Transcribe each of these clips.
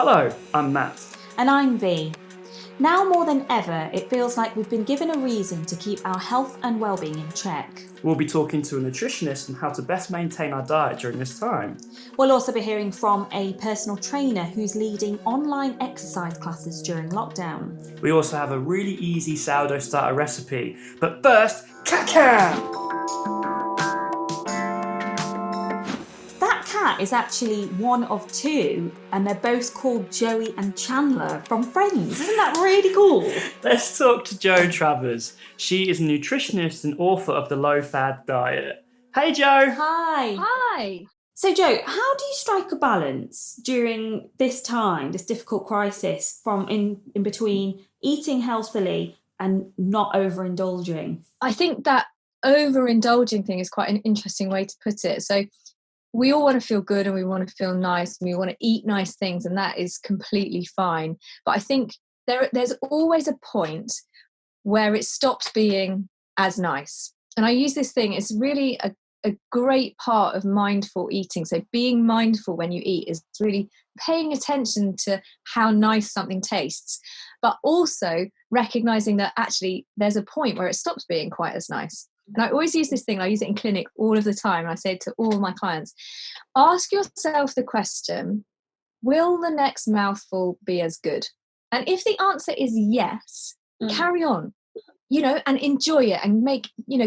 Hello, I'm Matt. And I'm V. Now more than ever, it feels like we've been given a reason to keep our health and well-being in check. We'll be talking to a nutritionist on how to best maintain our diet during this time. We'll also be hearing from a personal trainer who's leading online exercise classes during lockdown. We also have a really easy sourdough starter recipe. But first, cat. That cat is actually one of two, and they're both called Joey and Chandler from Friends. Isn't that really cool? Let's talk to Jo Travers. She is a nutritionist and author of the Low-Fad diet. Hey Jo! Hi. Hi. So Jo, how do you strike a balance during this time, this difficult crisis, from in between eating healthily and not overindulging? I think that overindulging thing is quite an interesting way to put it. So we all want to feel good and we want to feel nice and we want to eat nice things, and that is completely fine. But I think there's always a point where it stops being as nice. And I use this thing, it's really a great part of mindful eating. So being mindful when you eat is really paying attention to how nice something tastes, but also recognizing that actually there's a point where it stops being quite as nice. And I always use this thing, I use it in clinic all of the time, and I say it to all my clients, ask yourself the question, will the next mouthful be as good? And if the answer is yes, carry on, and enjoy it and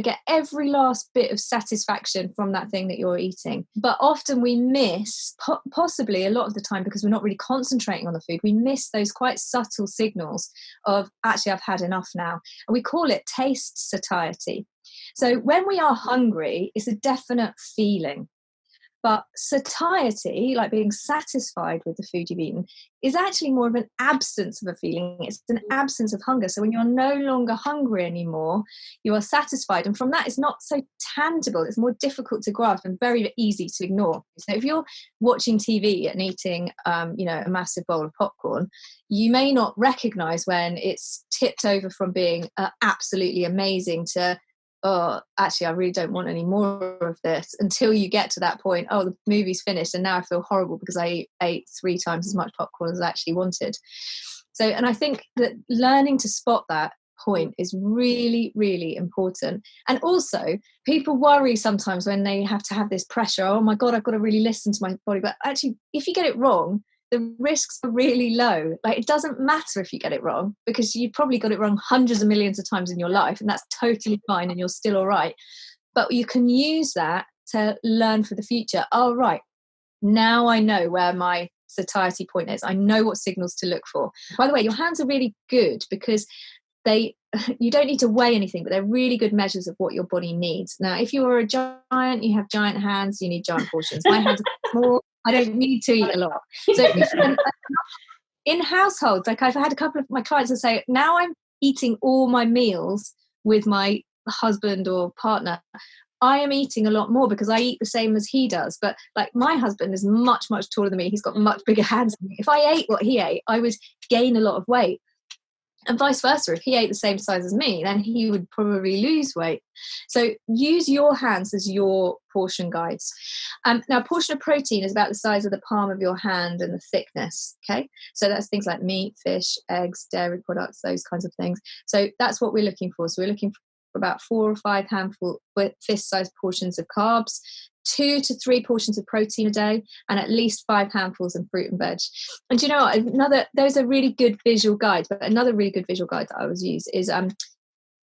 get every last bit of satisfaction from that thing that you're eating. But often we miss, possibly a lot of the time, because we're not really concentrating on the food, we miss those quite subtle signals of, actually, I've had enough now. And we call it taste satiety. So when we are hungry, it's a definite feeling. But satiety, like being satisfied with the food you've eaten, is actually more of an absence of a feeling. It's an absence of hunger. So when you're no longer hungry anymore, you are satisfied. And from that, it's not so tangible. It's more difficult to grasp and very easy to ignore. So if you're watching TV and eating, a massive bowl of popcorn, you may not recognize when it's tipped over from being absolutely amazing to, oh, actually, I really don't want any more of this, until you get to that point, oh, the movie's finished and now I feel horrible because I ate 3 times as much popcorn as I actually wanted. So, and I think that learning to spot that point is really, really important. And also, people worry sometimes when they have to have this pressure, oh my God, I've got to really listen to my body. But actually, if you get it wrong, the risks are really low. Like, it doesn't matter if you get it wrong, because you've probably got it wrong hundreds of millions of times in your life, and that's totally fine and you're still all right. But you can use that to learn for the future. Oh, right, now I know where my satiety point is. I know what signals to look for. By the way, your hands are really good because you don't need to weigh anything, but they're really good measures of what your body needs. Now, if you are a giant, you have giant hands, you need giant portions. My hands are small. I don't need to eat a lot. So in households, like I've had a couple of my clients that say, now I'm eating all my meals with my husband or partner, I am eating a lot more because I eat the same as he does. But like, my husband is much, much taller than me. He's got much bigger hands than me. If I ate what he ate, I would gain a lot of weight. And vice versa, if he ate the same size as me, then he would probably lose weight. So use your hands as your portion guides. Now, a portion of protein is about the size of the palm of your hand and the thickness, okay? So that's things like meat, fish, eggs, dairy products, those kinds of things. So that's what we're looking for. So we're looking for about 4 or 5 handful fist-sized portions of carbs, 2 to 3 portions of protein a day, and at least 5 handfuls of fruit and veg. And you know what? Those are really good visual guides, but another really good visual guide that I always use is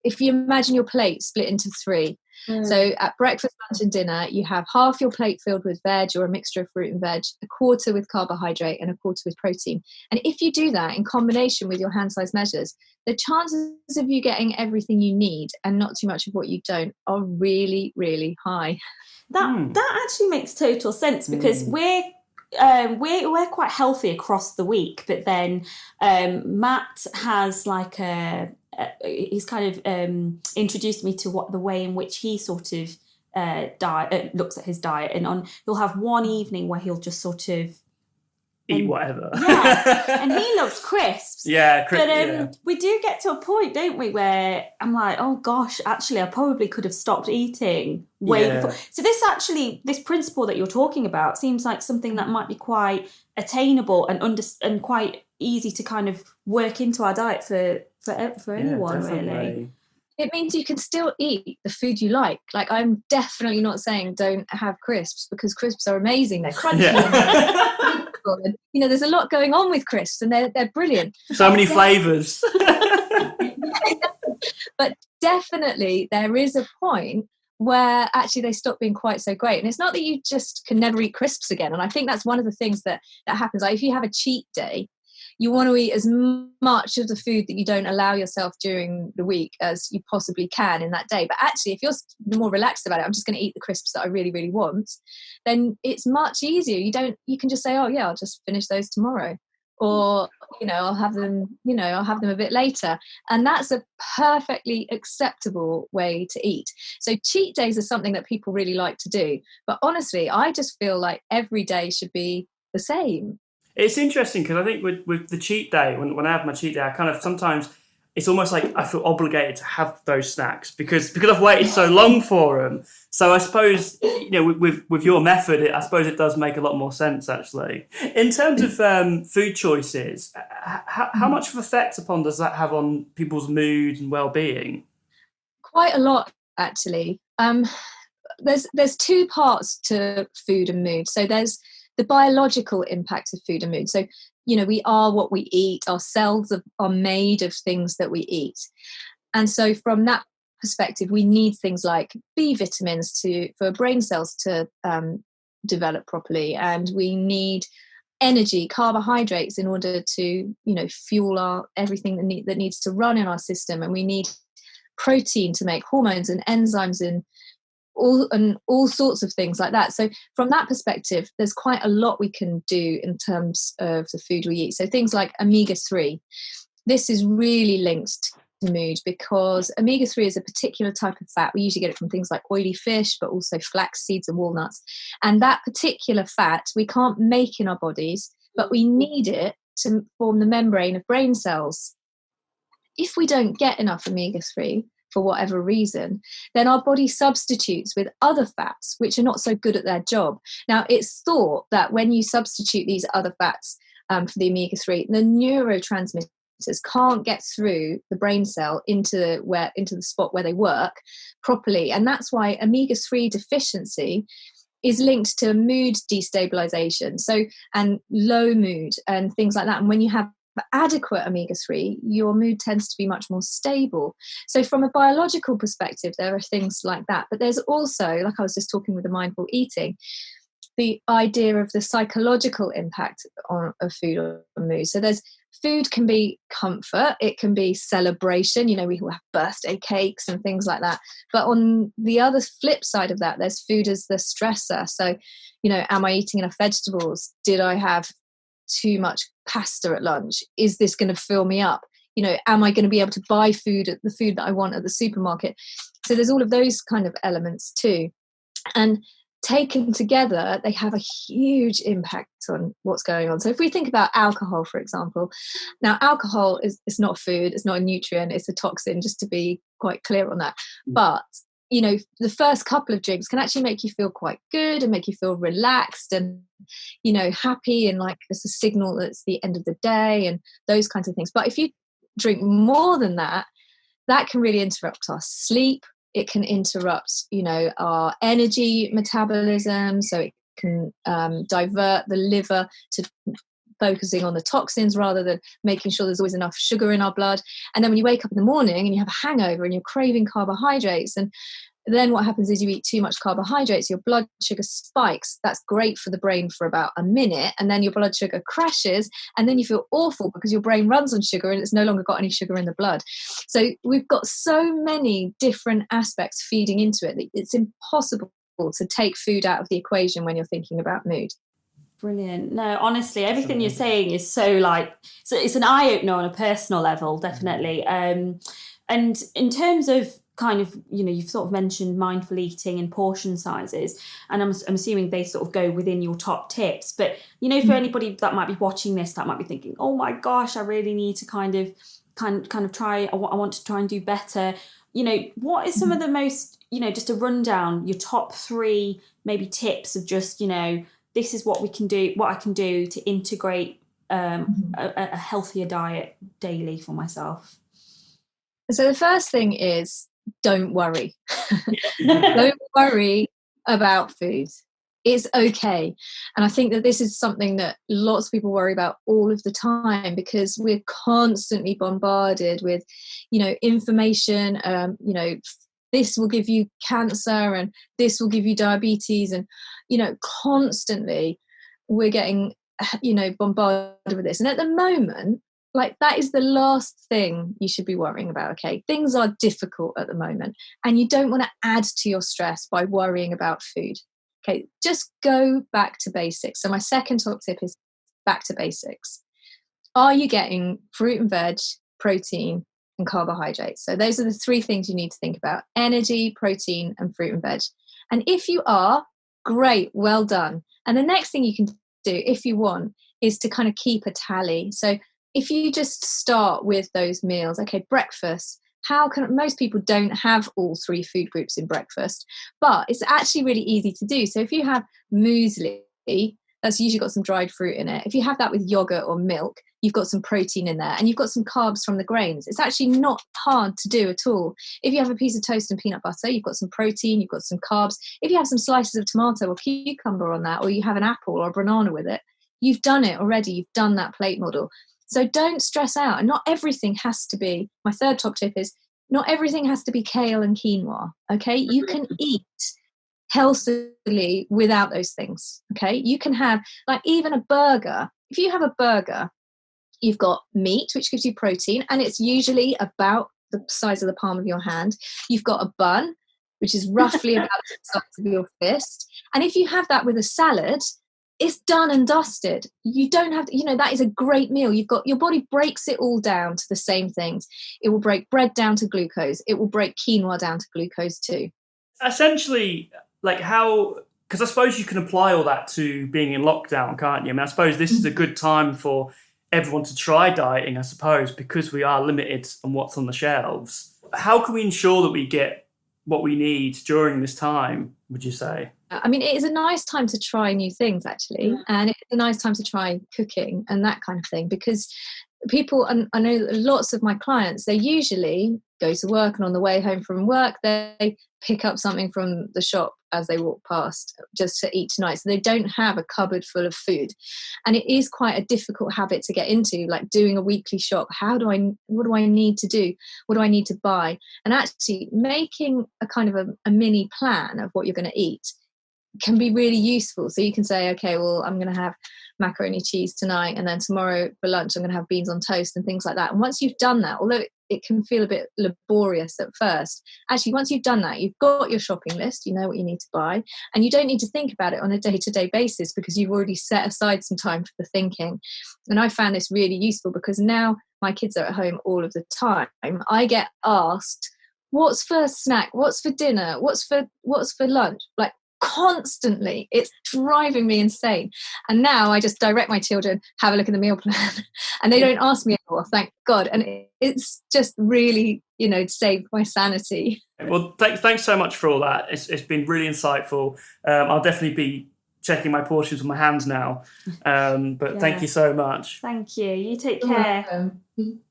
if you imagine your plate split into 3. So at breakfast, lunch and dinner, you have half your plate filled with veg or a mixture of fruit and veg, a quarter with carbohydrate and a quarter with protein. And if you do that in combination with your hand size measures, the chances of you getting everything you need and not too much of what you don't are really, really high. That actually makes total sense, because we're quite healthy across the week, but then Matt has like he's kind of introduced me to the way in which he sort of looks at his diet, and he'll have one evening where he'll just sort of eat whatever. Yes, and he loves crisps. Yeah, but we do get to a point, don't we, where I'm like, oh gosh, actually, I probably could have stopped eating way before. So this principle that you're talking about seems like something that might be quite attainable and quite easy to kind of work into our diet for anyone, really. It means you can still eat the food you like. Like, I'm definitely not saying don't have crisps, because crisps are amazing. They're crunchy. And, you know, there's a lot going on with crisps, and they're brilliant. So many flavours. But definitely there is a point where actually they stop being quite so great. And it's not that you just can never eat crisps again. And I think that's one of the things that happens. Like, if you have a cheat day, you want to eat as much of the food that you don't allow yourself during the week as you possibly can in that day. But actually, if you're more relaxed about it, I'm just going to eat the crisps that I really, really want, then it's much easier. You can just say, oh yeah, I'll just finish those tomorrow. Or, you know, I'll have them a bit later. And that's a perfectly acceptable way to eat. So cheat days are something that people really like to do. But honestly, I just feel like every day should be the same. It's interesting because I think with the cheat day, when I have my cheat day, I kind of sometimes it's almost like I feel obligated to have those snacks because I've waited so long for them. So I suppose, you know, with your method, I suppose it does make a lot more sense actually. In terms of food choices, how much of effect upon does that have on people's mood and well-being? Quite a lot, actually. There's two parts to food and mood. So there's the biological impact of food and mood. So, you know, we are what we eat. Our cells are made of things that we eat. And so from that perspective, we need things like B vitamins for brain cells to develop properly. And we need energy, carbohydrates, in order to, you know, fuel everything that needs to run in our system. And we need protein to make hormones and enzymes and all sorts of things like that. So from that perspective, there's quite a lot we can do in terms of the food we eat. So things like omega-3, this is really linked to mood, because omega-3 is a particular type of fat. We usually get it from things like oily fish, but also flax seeds and walnuts. And that particular fat we can't make in our bodies, but we need it to form the membrane of brain cells. If we don't get enough omega-3, for whatever reason, then our body substitutes with other fats which are not so good at their job. Now, it's thought that when you substitute these other fats for the omega-3, the neurotransmitters can't get through the brain cell into the spot where they work properly. And that's why omega-3 deficiency is linked to mood destabilization, and low mood and things like that. And when you have adequate omega-3, your mood tends to be much more stable. So from a biological perspective, there are things like that. But there's also, like I was just talking with the mindful eating, the idea of the psychological impact of food on mood. So food can be comfort, it can be celebration. You know, we will have birthday cakes and things like that. But on the other flip side of that, there's food as the stressor. So, you know, am I eating enough vegetables? Did I have too much pasta at lunch? Is this going to fill me up? You know, am I going to be able to buy the food that I want at the supermarket? So there's all of those kind of elements too. And taken together, they have a huge impact on what's going on. So if we think about alcohol, for example, now alcohol is not food, it's not a nutrient, it's a toxin, just to be quite clear on that. But you know, the first couple of drinks can actually make you feel quite good and make you feel relaxed and, you know, happy, and like it's a signal that it's the end of the day and those kinds of things. But if you drink more than that, that can really interrupt our sleep. It can interrupt, you know, our energy metabolism. So it can divert the liver to focusing on the toxins rather than making sure there's always enough sugar in our blood. And then when you wake up in the morning and you have a hangover and you're craving carbohydrates, and then what happens is you eat too much carbohydrates, your blood sugar spikes. That's great for the brain for about a minute, and then your blood sugar crashes, and then you feel awful because your brain runs on sugar and it's no longer got any sugar in the blood. So we've got so many different aspects feeding into it that it's impossible to take food out of the equation when you're thinking about mood. Brilliant. No, honestly, everything you're saying is so it's an eye-opener on a personal level, definitely. And in terms of kind of, you've sort of mentioned mindful eating and portion sizes, and I'm assuming they sort of go within your top tips. But, for anybody that might be watching this, that might be thinking, oh my gosh, I really need to kind of try, I want to try and do better. What is some of the most, just a rundown, your top 3 maybe tips of just, this is what I can do to integrate a healthier diet daily for myself? So the first thing is, don't worry. Don't worry about food. It's okay. And I think that this is something that lots of people worry about all of the time, because we're constantly bombarded with, information, this will give you cancer and this will give you diabetes. And, constantly we're getting, bombarded with this. And at the moment, that is the last thing you should be worrying about, okay? Things are difficult at the moment, and you don't want to add to your stress by worrying about food. Okay, just go back to basics. So my second top tip is back to basics. Are you getting fruit and veg, protein, and carbohydrates? So those are the 3 things you need to think about: energy, protein, and fruit and veg. And if you are, great, well done. And the next thing you can do, if you want, is to kind of keep a tally. So if you just start with those meals, okay, breakfast, most people don't have all 3 food groups in breakfast, but it's actually really easy to do. So if you have muesli, that's usually got some dried fruit in it. If you have that with yogurt or milk, you've got some protein in there, and you've got some carbs from the grains. It's actually not hard to do at all. If you have a piece of toast and peanut butter, you've got some protein, you've got some carbs. If you have some slices of tomato or cucumber on that, or you have an apple or a banana with it, you've done it already. You've done that plate model. So don't stress out. And not everything has to be, my third top tip is, not everything has to be kale and quinoa, okay? You can eat healthily without those things, okay? You can have, even a burger. If you have a burger, you've got meat, which gives you protein, and it's usually about the size of the palm of your hand. You've got a bun, which is roughly about the size of your fist. And if you have that with a salad, it's done and dusted. You don't have to, that is a great meal. Your body breaks it all down to the same things. It will break bread down to glucose. It will break quinoa down to glucose too. Essentially, because I suppose you can apply all that to being in lockdown, can't you? I mean, I suppose this is a good time for everyone to try dieting, I suppose, because we are limited on what's on the shelves. How can we ensure that we get what we need during this time, would you say? I mean, it is a nice time to try new things, actually. And it's a nice time to try cooking and that kind of thing, because people, and I know lots of my clients, they usually go to work, and on the way home from work, they pick up something from the shop as they walk past just to eat tonight. So they don't have a cupboard full of food. And it is quite a difficult habit to get into, doing a weekly shop. What do I need to do? What do I need to buy? And actually making a kind of a mini plan of what you're going to eat can be really useful. So you can say, okay, well, I'm going to have macaroni cheese tonight, and then tomorrow for lunch I'm going to have beans on toast and things like that. And once you've done that, although it can feel a bit laborious at first, actually once you've done that, you've got your shopping list, you know what you need to buy, and you don't need to think about it on a day-to-day basis because you've already set aside some time for the thinking. And I found this really useful because now my kids are at home all of the time. I get asked, what's for snack, what's for dinner, what's for lunch, constantly. It's driving me insane. And now I just direct my children, have a look at the meal plan, and they don't ask me anymore, thank God. And it's just really, saved my sanity. Well, thanks so much for all that. It's been really insightful. I'll definitely be checking my portions with my hands now. But Thank you so much. Thank you. You take care.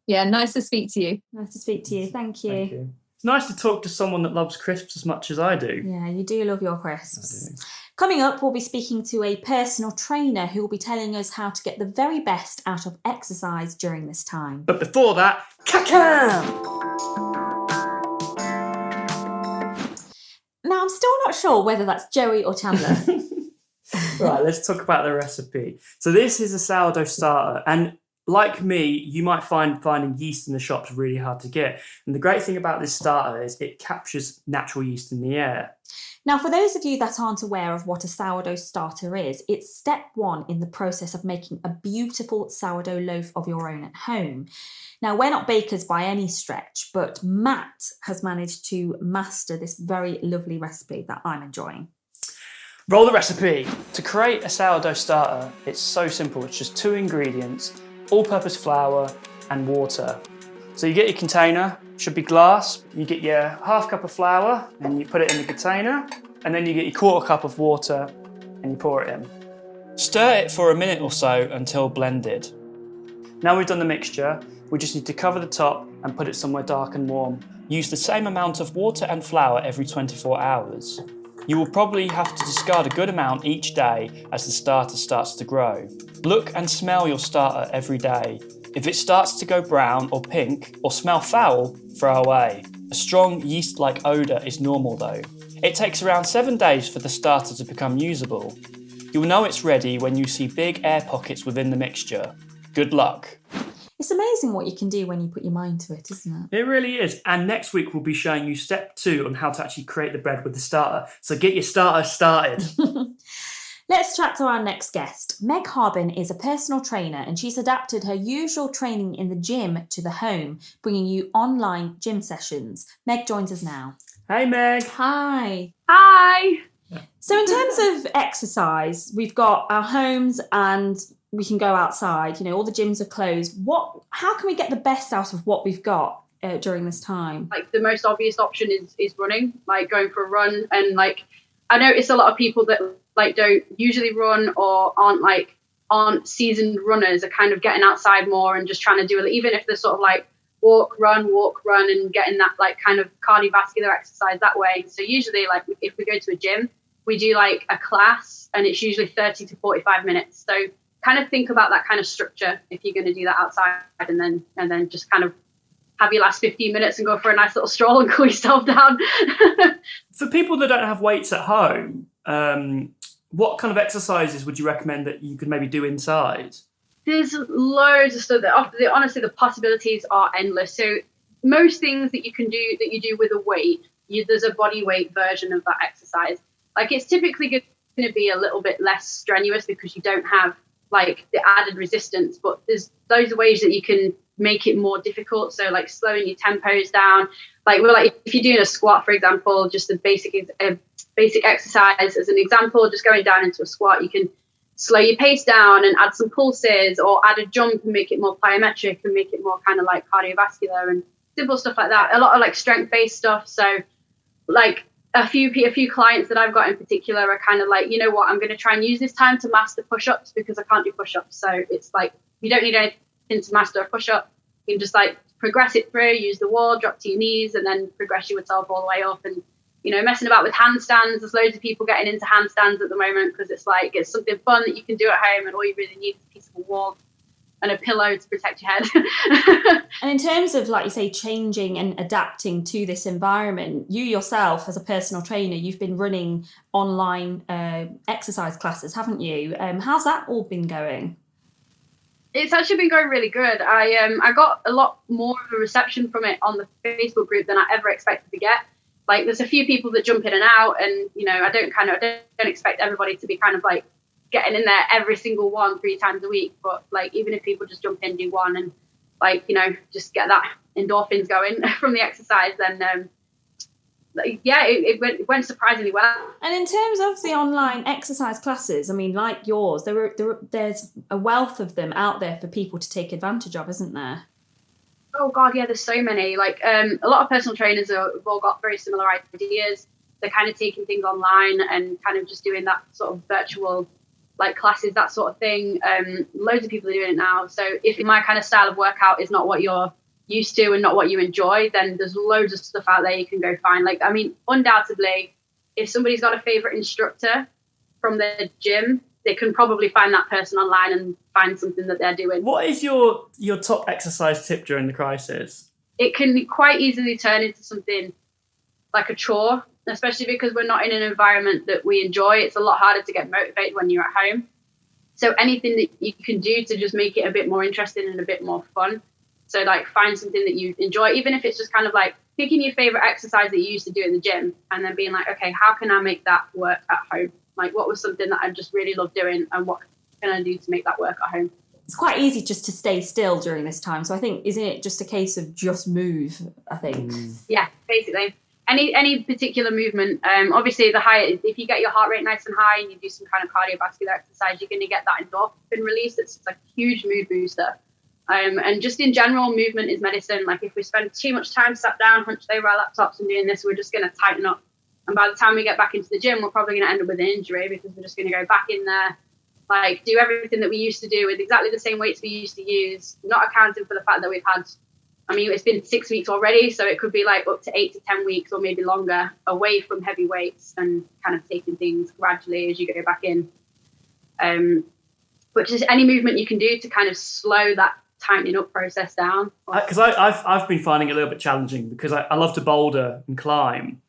Yeah, nice to speak to you. Nice to speak to you. Thank you. Thank you. It's nice to talk to someone that loves crisps as much as I do. Yeah, you do love your crisps. I do. Coming up, we'll be speaking to a personal trainer who will be telling us how to get the very best out of exercise during this time. But before that, cacao! Now, I'm still not sure whether that's Joey or Chandler. Right, let's talk about the recipe. So this is a sourdough starter, and like me, you might find finding yeast in the shops really hard to get. And the great thing about this starter is it captures natural yeast in the air. Now, for those of you that aren't aware of what a sourdough starter is, it's step one in the process of making a beautiful sourdough loaf of your own at home. Now, we're not bakers by any stretch, but Matt has managed to master this very lovely recipe that I'm enjoying. Roll the recipe. To create a sourdough starter, it's so simple. It's just 2 ingredients, all-purpose flour and water. So you get your container, should be glass. You get your half cup of flour and you put it in the container, and then you get your 1/4 cup of water and you pour it in. Stir it for a minute or so until blended. Now we've done the mixture, we just need to cover the top and put it somewhere dark and warm. Use the same amount of water and flour every 24 hours. You will probably have to discard a good amount each day as the starter starts to grow. Look and smell your starter every day. If it starts to go brown or pink or smell foul, throw away. A strong yeast-like odour is normal though. It takes around 7 days for the starter to become usable. You will know it's ready when you see big air pockets within the mixture. Good luck. It's amazing what you can do when you put your mind to it, isn't it? It really is. And next week we'll be showing you step 2 on how to actually create the bread with the starter. So get your starter started. Let's chat to our next guest. Meg Harbon is a personal trainer and she's adapted her usual training in the gym to the home, bringing you online gym sessions. Meg joins us now. Hey Meg. Hi. Hi. So in terms of exercise, we've got our homes and we can go outside. You know, all the gyms are closed. How can we get the best out of what we've got during this time? Like the most obvious option is running, like going for a run. And like, I notice a lot of people that like don't usually run or aren't seasoned runners are kind of getting outside more and just trying to do it, even if they're sort of like walk, run, and getting that like kind of cardiovascular exercise that way. So usually like if we go to a gym, we do like a class and it's usually 30 to 45 minutes. So kind of think about that kind of structure if you're going to do that outside, and then just kind of have your last 15 minutes and go for a nice little stroll and cool yourself down. For people that don't have weights at home, what kind of exercises would you recommend that you could maybe do inside? There's loads of stuff honestly, the possibilities are endless. So most things that you can do that you do with a weight, there's a body weight version of that exercise. Like it's typically going to be a little bit less strenuous because you don't have like the added resistance, but there's those ways that you can make it more difficult. So like slowing your tempos down, like if you're doing a squat, for example, just a basic exercise as an example, just going down into a squat, you can slow your pace down and add some pulses or add a jump and make it more plyometric and make it more kind of like cardiovascular and simple stuff like that. A lot of like strength based stuff. So like a few clients that I've got in particular are kind of like, you know what, I'm going to try and use this time to master push-ups because I can't do push-ups. So it's like you don't need anything to master a push-up. You can just like progress it through, use the wall, drop to your knees, and then progress yourself all the way up. And you know, messing about with handstands. There's loads of people getting into handstands at the moment because it's like it's something fun that you can do at home, and all you really need is a piece of a wall and a pillow to protect your head. And in terms of, like you say, changing and adapting to this environment, you yourself as a personal trainer, you've been running online exercise classes, haven't you? How's that all been going? It's actually been going really good. I got a lot more of a reception from it on the Facebook group than I ever expected to get. Like there's a few people that jump in and out, and you know, I don't expect everybody to be kind of like getting in there every single one 3 times a week, but like even if people just jump in, do one, and like, you know, just get that endorphins going from the exercise, then it went surprisingly well. And in terms of the online exercise classes, I mean, like yours, there's a wealth of them out there for people to take advantage of, isn't there? Oh God, yeah, there's so many. Like a lot of personal trainers have all got very similar ideas. They're kind of taking things online and kind of just doing that sort of virtual like classes, that sort of thing. Loads of people are doing it now. So if my kind of style of workout is not what you're used to and not what you enjoy, then there's loads of stuff out there you can go find. Like, I mean, undoubtedly, if somebody's got a favorite instructor from the gym, they can probably find that person online and find something that they're doing. What is your top exercise tip during the crisis? It can quite easily turn into something like a chore, especially because we're not in an environment that we enjoy. It's a lot harder to get motivated when you're at home. So anything that you can do to just make it a bit more interesting and a bit more fun So like find something that you enjoy, even if it's just kind of like picking your favorite exercise that you used to do in the gym and then being like, okay, how can I make that work at home? Like what was something that I just really love doing and what can I do to make that work at home? It's quite easy just to stay still during this time. So I think, isn't it just a case of just move, I think? Yeah, basically. Any particular movement, obviously the higher, if you get your heart rate nice and high and you do some kind of cardiovascular exercise, you're going to get that endorphin release. It's like a huge mood booster. And just in general, movement is medicine. Like if we spend too much time sat down, hunched over our laptops and doing this, we're just going to tighten up. And by the time we get back into the gym, we're probably going to end up with an injury because we're just going to go back in there, like do everything that we used to do with exactly the same weights we used to use, not accounting for the fact that we've had, I mean, it's been 6 weeks already, so it could be like up to 8 to 10 weeks or maybe longer away from heavy weights and kind of taking things gradually as you go back in. But just any movement you can do to kind of slow that tightening up process down. Because I've been finding it a little bit challenging because I love to boulder and climb,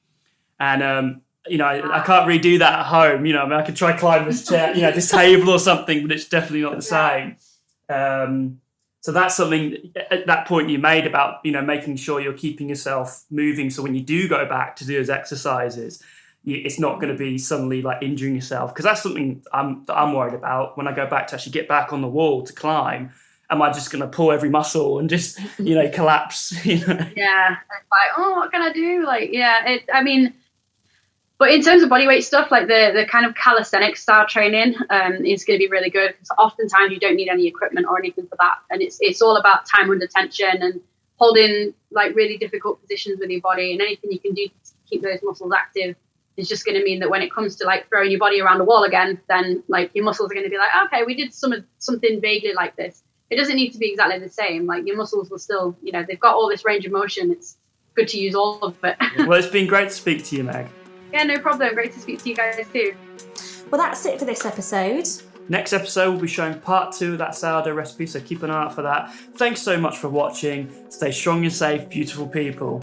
and I can't really do that at home. I mean, I could try climb this chair, this table or something, but it's definitely not the same. So that's something at that point you made about making sure you're keeping yourself moving. So when you do go back to do those exercises, it's not going to be suddenly like injuring yourself, because that's something that I'm worried about when I go back to actually get back on the wall to climb. Am I just going to pull every muscle and just, collapse? Yeah. It's like, oh, what can I do? Like, yeah, but in terms of bodyweight stuff, like the kind of calisthenics style training is going to be really good, because oftentimes you don't need any equipment or anything for that. And it's all about time under tension and holding like really difficult positions with your body, and anything you can do to keep those muscles active is just going to mean that when it comes to like throwing your body around a wall again, then like your muscles are going to be like, okay, we did something vaguely like this. It doesn't need to be exactly the same. Like your muscles will still, they've got all this range of motion. It's good to use all of it. Well, it's been great to speak to you, Meg. Yeah, no problem. Great to speak to you guys too. Well, that's it for this episode. Next episode, we'll be showing part 2 of that sourdough recipe, so keep an eye out for that. Thanks so much for watching. Stay strong and safe, beautiful people.